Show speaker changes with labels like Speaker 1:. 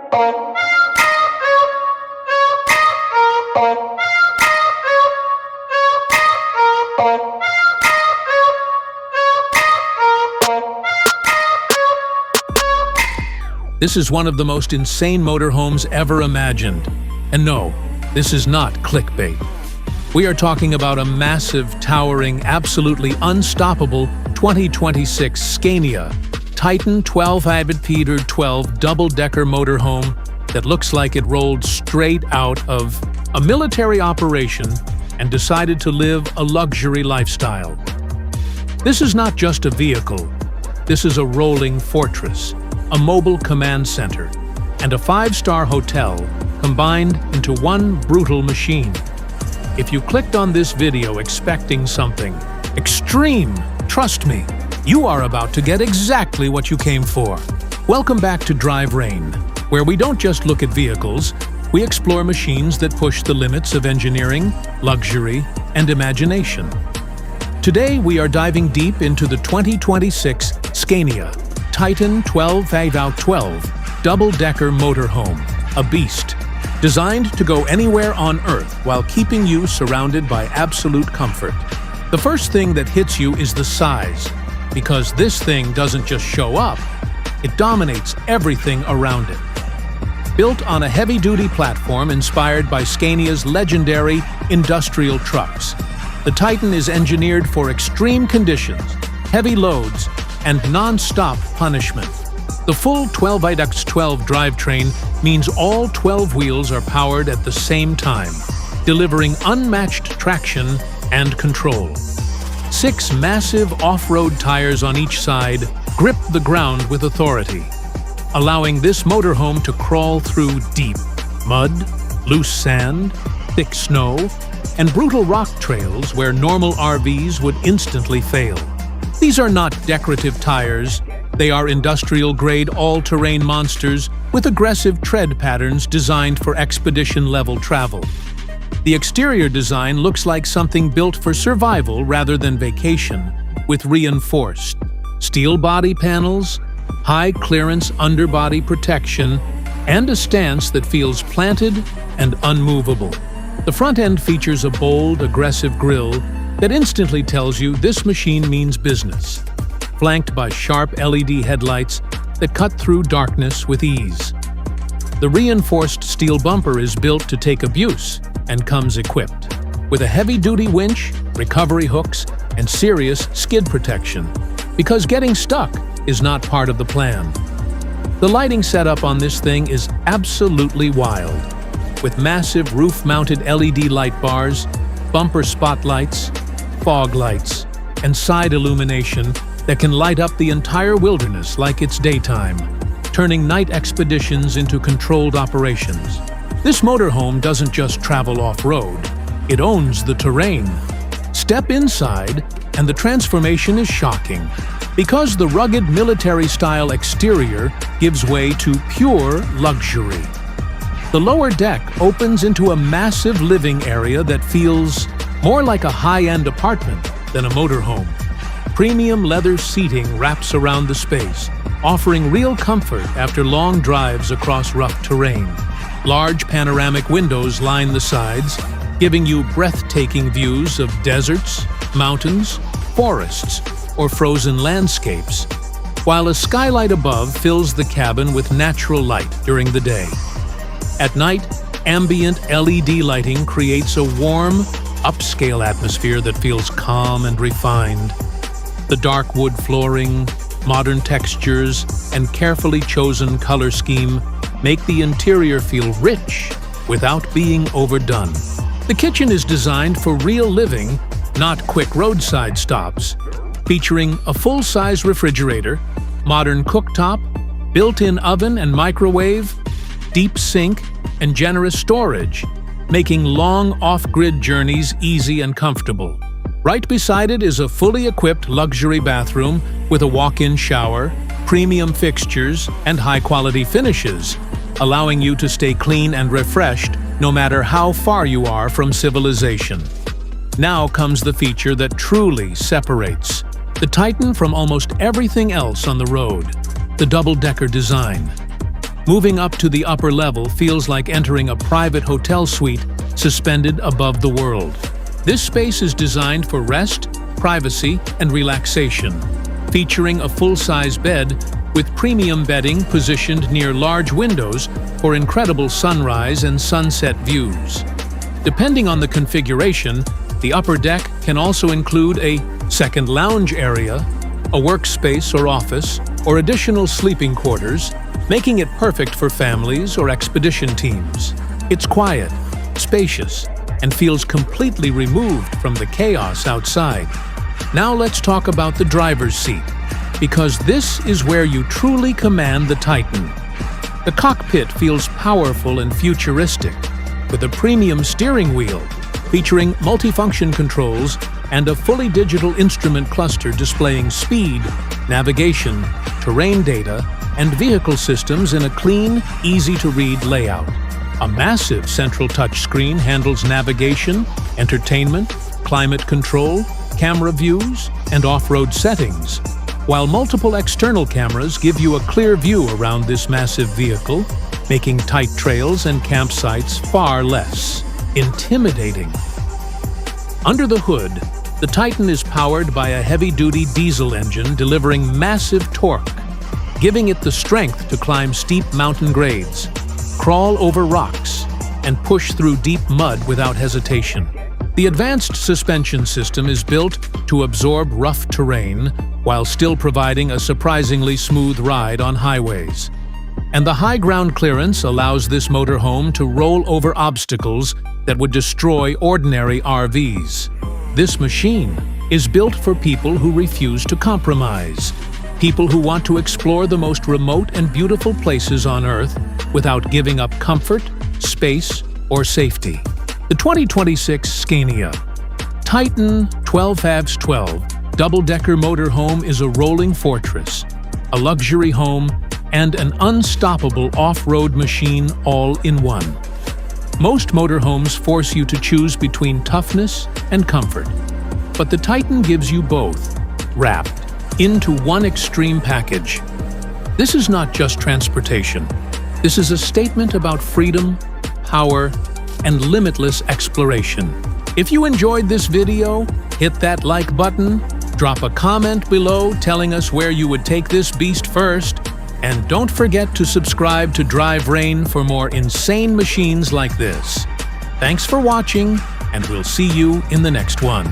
Speaker 1: This is one of the most insane motorhomes ever imagined. And no, this is not clickbait. We are talking about a massive, towering, absolutely unstoppable 2026 Scania TITAN 12 Double Decker Motorhome that looks like it rolled straight out of a military operation and decided to live a luxury lifestyle. This is not just a vehicle. This is a rolling fortress, a mobile command center, and a 5-star hotel combined into one brutal machine. If you clicked on this video expecting something extreme, trust me, you are about to get exactly what you came for. Welcome back to Drive Rain, where we don't just look at vehicles, we explore machines that push the limits of engineering, luxury, and imagination. Today we are diving deep into the 2026 Scania TITAN 12 Double Decker Motorhome, a beast designed to go anywhere on Earth while keeping you surrounded by absolute comfort. The first thing that hits you is the size, because this thing doesn't just show up, it dominates everything around it. Built on a heavy-duty platform inspired by Scania's legendary industrial trucks, the Titan is engineered for extreme conditions, heavy loads, and non-stop punishment. The full 12x12 drivetrain means all 12 wheels are powered at the same time, delivering unmatched traction and control. 6 massive off-road tires on each side grip the ground with authority, allowing this motorhome to crawl through deep mud, loose sand, thick snow, and brutal rock trails where normal RVs would instantly fail. These are not decorative tires, they are industrial-grade all-terrain monsters with aggressive tread patterns designed for expedition-level travel. The exterior design looks like something built for survival rather than vacation, with reinforced steel body panels, high-clearance underbody protection, and a stance that feels planted and unmovable. The front end features a bold, aggressive grille that instantly tells you this machine means business, flanked by sharp LED headlights that cut through darkness with ease. The reinforced steel bumper is built to take abuse and comes equipped with a heavy-duty winch, recovery hooks, and serious skid protection, because getting stuck is not part of the plan. The lighting setup on this thing is absolutely wild, with massive roof-mounted LED light bars, bumper spotlights, fog lights, and side illumination that can light up the entire wilderness like it's daytime, turning night expeditions into controlled operations. This motorhome doesn't just travel off-road, it owns the terrain. Step inside, and the transformation is shocking, because the rugged military-style exterior gives way to pure luxury. The lower deck opens into a massive living area that feels more like a high-end apartment than a motorhome. Premium leather seating wraps around the space, offering real comfort after long drives across rough terrain. Large panoramic windows line the sides, giving you breathtaking views of deserts, mountains, forests, or frozen landscapes, while a skylight above fills the cabin with natural light during the day. At night, ambient LED lighting creates a warm, upscale atmosphere that feels calm and refined. The dark wood flooring, modern textures, and carefully chosen color scheme make the interior feel rich without being overdone. The kitchen is designed for real living, not quick roadside stops, featuring a full-size refrigerator, modern cooktop, built-in oven and microwave, deep sink, and generous storage, making long off-grid journeys easy and comfortable. Right beside it is a fully equipped luxury bathroom with a walk-in shower, premium fixtures, and high-quality finishes, allowing you to stay clean and refreshed no matter how far you are from civilization. Now comes the feature that truly separates the Titan from almost everything else on the road: the double-decker design. Moving up to the upper level feels like entering a private hotel suite suspended above the world. This space is designed for rest, privacy, and relaxation, featuring a full-size bed with premium bedding positioned near large windows for incredible sunrise and sunset views. Depending on the configuration, the upper deck can also include a second lounge area, a workspace or office, or additional sleeping quarters, making it perfect for families or expedition teams. It's quiet, spacious, and feels completely removed from the chaos outside. Now let's talk about the driver's seat, because this is where you truly command the Titan. The cockpit feels powerful and futuristic, with a premium steering wheel featuring multifunction controls and a fully digital instrument cluster displaying speed, navigation, terrain data, and vehicle systems in a clean, easy-to-read layout. A massive central touchscreen handles navigation, entertainment, climate control, camera views, and off-road settings, while multiple external cameras give you a clear view around this massive vehicle, making tight trails and campsites far less intimidating. Under the hood, the Titan is powered by a heavy-duty diesel engine delivering massive torque, giving it the strength to climb steep mountain grades, crawl over rocks, and push through deep mud without hesitation. The advanced suspension system is built to absorb rough terrain while still providing a surprisingly smooth ride on highways. And the high ground clearance allows this motorhome to roll over obstacles that would destroy ordinary RVs. This machine is built for people who refuse to compromise, people who want to explore the most remote and beautiful places on Earth without giving up comfort, space, or safety. The 2026 Scania TITAN 12x12 Double Decker Motorhome is a rolling fortress, a luxury home, and an unstoppable off-road machine all in one. Most motorhomes force you to choose between toughness and comfort, but the Titan gives you both, wrapped into one extreme package. This is not just transportation. This is a statement about freedom, power, and limitless exploration. If you enjoyed this video, hit that like button, drop a comment below telling us where you would take this beast first, and don't forget to subscribe to Drive Rain for more insane machines like this. Thanks for watching, and we'll see you in the next one.